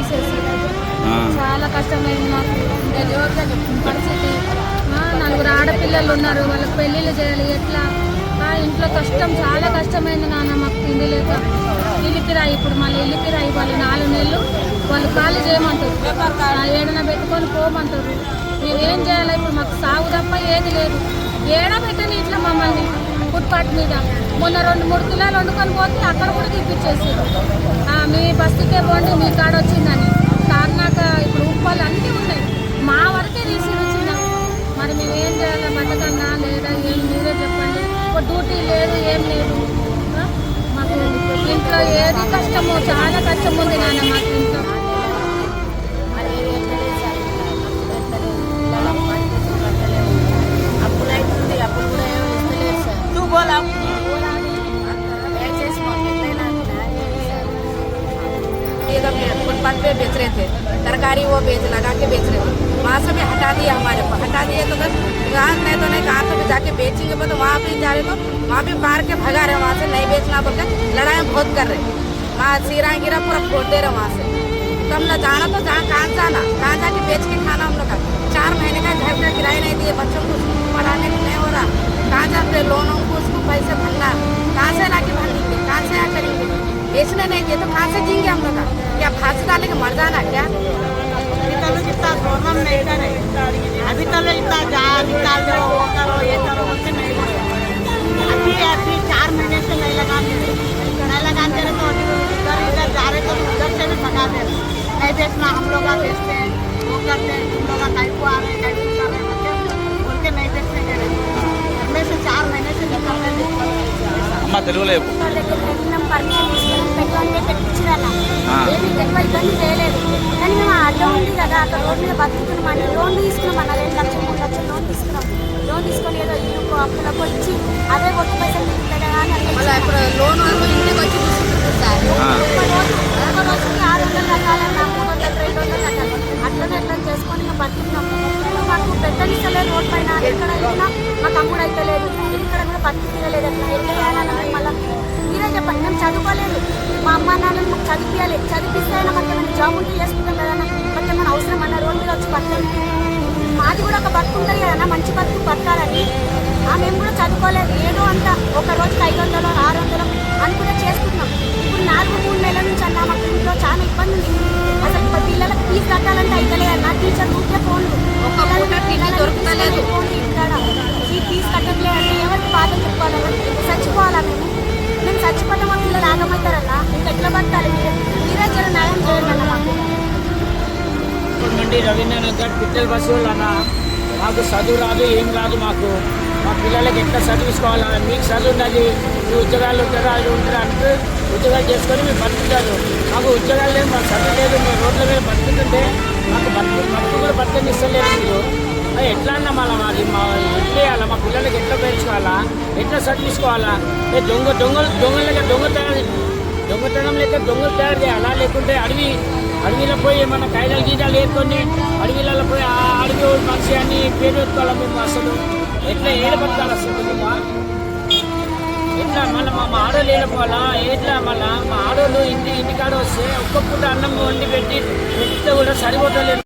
తీసేసి చాలా కష్టమైంది మాకు పరిస్థితి. నలుగురు ఆడపిల్లలు ఉన్నారు, వాళ్ళకి పెళ్ళిళ్ళు చేయాలి ఎట్లా? ఇంట్లో కష్టం, చాలా కష్టమైంది నాన్న. మాకు తిండి లేక ఇల్లు కిరాయి, ఇప్పుడు మళ్ళీ ఇల్లు కిరాయి వాళ్ళు 4 నెలలు వాళ్ళు ఖాళీ చేయమంటారు, ఏడన పెట్టుకొని పోమంటారు. మేమేం చేయాలి ఇప్పుడు? మాకు సాగు తప్ప ఏది లేదు. ఏడ పెట్టని ఇట్లా మమ్మల్ని ఫుట్పాత్ మీద మొన్న 2-3 కిలోలు వండుకొని పోతే అక్కడ కూడా తీపిచ్చేసి మీ బస్తీకే పోండి మీ కాడ వచ్చిందని. కారణాక ఇప్పుడు ఉప్పాలు అన్నీ ఉన్నాయి, మా వరకే తీసిచ్చిన. మరి మేమేం చేయాలి? బతకన్నా లేదా ఏం మీరే చెప్పండి. డ్యూటీ లేదు, ఏం లేదు. మాకు ఇంట్లో ఏది కష్టమో, చాలా కష్టం ఉంది నాన్న మాకు ఇంట్లో. फुटपाथ पे बेच रहे थे तरकारी, वो लगा के बेच रहे थे। वहाँ से भी हटा दिया, हमारे को हटा दिए तो बस नहीं तो नहीं कहा तो जाके बेचेंगे। तो वहाँ भी जा रहे तो वहाँ भी मार के भगा रहे, वहाँ से नहीं बेचना बोल के लड़ाई बहुत कर रहे। वहाँ सीरा गिरा पूरा फोड़ दे रहे वहाँ से। तो हम ना जाना तो कहाँ जाना, कहाँ जाके बेच के खाना हम लोग का। 4 महीने का घर का किराया नहीं दिए, बच्चों को पढ़ाने को नहीं हो रहा। कहाँ जाते लोनों को उसको पैसे भरना, कहाँ से ला के भरेंगे, कहाँ से क्या करेंगे? बेचने नहीं दिए तो कहाँ से जींगे हम लोग का? क्या फांसी डाले के मर जाना क्या? इतना प्रॉब्लम नहीं करे, अभी तक इतना जा निकाल दो, वो करो ये करो, उससे नहीं लगा। अभी 4 महीने से नहीं लगाते रहे तो इधर जा रहे तो उधर से भी भगा दे रहे। नहीं बेचना, हम लोग का बेचते हैं, वो करते हैं, तुम लोग का कहीं को आ रहे कहीं को आ रहे बोल के नहीं बेचने दे रहे। में से 4 महीने से निकल रहे। ఏమి ఎక్కువ ఇబ్బంది చేయలేదు, కానీ మేము అడ్డం ఉంది కదా, అక్కడ రోడ్డు మీద బతుకుతున్నాం. లోన్ తీసుకున్నాం అన్న 2 లక్షలు 3 లక్షలు లోన్ తీసుకున్నాం. లోన్ తీసుకొని ఏదో ఇల్లుకు అప్పులకు వచ్చి అదే కొత్త పైసలు తీసుకుంటే కానీ లోన్ ఇంటికి వచ్చి ఒక రోజుకి 600 కట్టాలన్నా 300 200 కట్టాలి. అట్లనే ఎట్లా చేసుకొని మేము బతుకున్నాం. మాకు పెట్టనిస్తలేదు రోడ్ పైన, ఎక్కడ వెళ్ళినా మా తమ్ముడు అయితే లేదు, ఇక్కడ కూడా బతుకు తీరలేదు. ఎట్లా ఎట్లా చేయాలని మళ్ళీ మీరే చెప్పండి. మేము చదువుకోలేదు, మా అమ్మ నాన్నలు మాకు చదివించాలి, చదివిస్తే అయినా మాకు ఏమైనా జాబ్ ఉంటే చేసుకుంటాం కదా, మాకు ఏమైనా అవసరం అన్న రోడ్డు మీద వచ్చి బతకడానికి. మాది కూడా ఒక బతుకు ఉంటుంది కదా, మంచి బతుకు బతకాలని. మేము కూడా చదువుకోలేదు, ఏదో అంత ఒక రోజుకి 500 600 అనుకుంటే చేసుకుంటున్నాం. ఇప్పుడు 4-3 నెలల నుంచి అన్న మాకు ఇంట్లో చాలా ఇబ్బంది ఉంది. అసలు ఇప్పుడు పిల్లలకు ఫీజు కట్టాలంటే అయితే అన్న, టీచర్ ఊరికే ఫోన్లు దొరుకుతలేదు, ఫోన్లు ఇక్కడ ఈ ఫీజు కట్టట్లేదంటే ఎవరికి బాధ చెప్పుకోవాలి? చచ్చిపోవాలా? మేము చచ్చిపోతే మా పిల్లలు ఆగమవుతారన్నా, ఇంకా ఎట్లా బతకాలి? మీరే జర న్యాయం చేయండి అన్న మాకు. నుండి రవీంద్రనగర్ పిట్టల బస్సు అన్న, మాకు చదువు రాదు, ఏం రాదు. మాకు మా పిల్లలకి ఎట్లా చదివించుకోవాలా? మీకు చదువు ఉన్నది, మీ ఉద్యోగాలు ఉంటారా అంటే ఉద్యోగాలు చేసుకొని మీరు బతుకుతారు. మాకు ఉద్యోగాలు లేదు, మాకు చదువు లేదు, మేము రోడ్ల మీద బతుకుతుంటే మాకు బతుకు కూడా బతుకని ఇస్తలేదు మీరు. ఎట్లా అన్నా మళ్ళీ మాది ఎట్లా వేయాలా? మా పిల్లలకి ఎట్లా పెంచుకోవాలా? ఎట్లా చదివించుకోవాలా? దొంగతనం లేక దొంగలు తయారు చేయాలా? లేకుంటే అడవిలో పోయి మన కాయలు గీజాలు వేసుకొని అడవిలలో పోయి ఆ అడవి మనిషి అని పేరు పెట్టుకోవాలా? మేము అసలు ఎట్లా ఏడబట్టాలి? అసలు ఎట్లా మళ్ళీ మా ఆడోళ్ళు ఏడపోవాలా? ఎట్లా మళ్ళీ మా ఆడోళ్ళు ఇంటికాడ వస్తే ఒక్క పూట అన్నం వండి పెట్టి కూడా సరిపోతలేదు.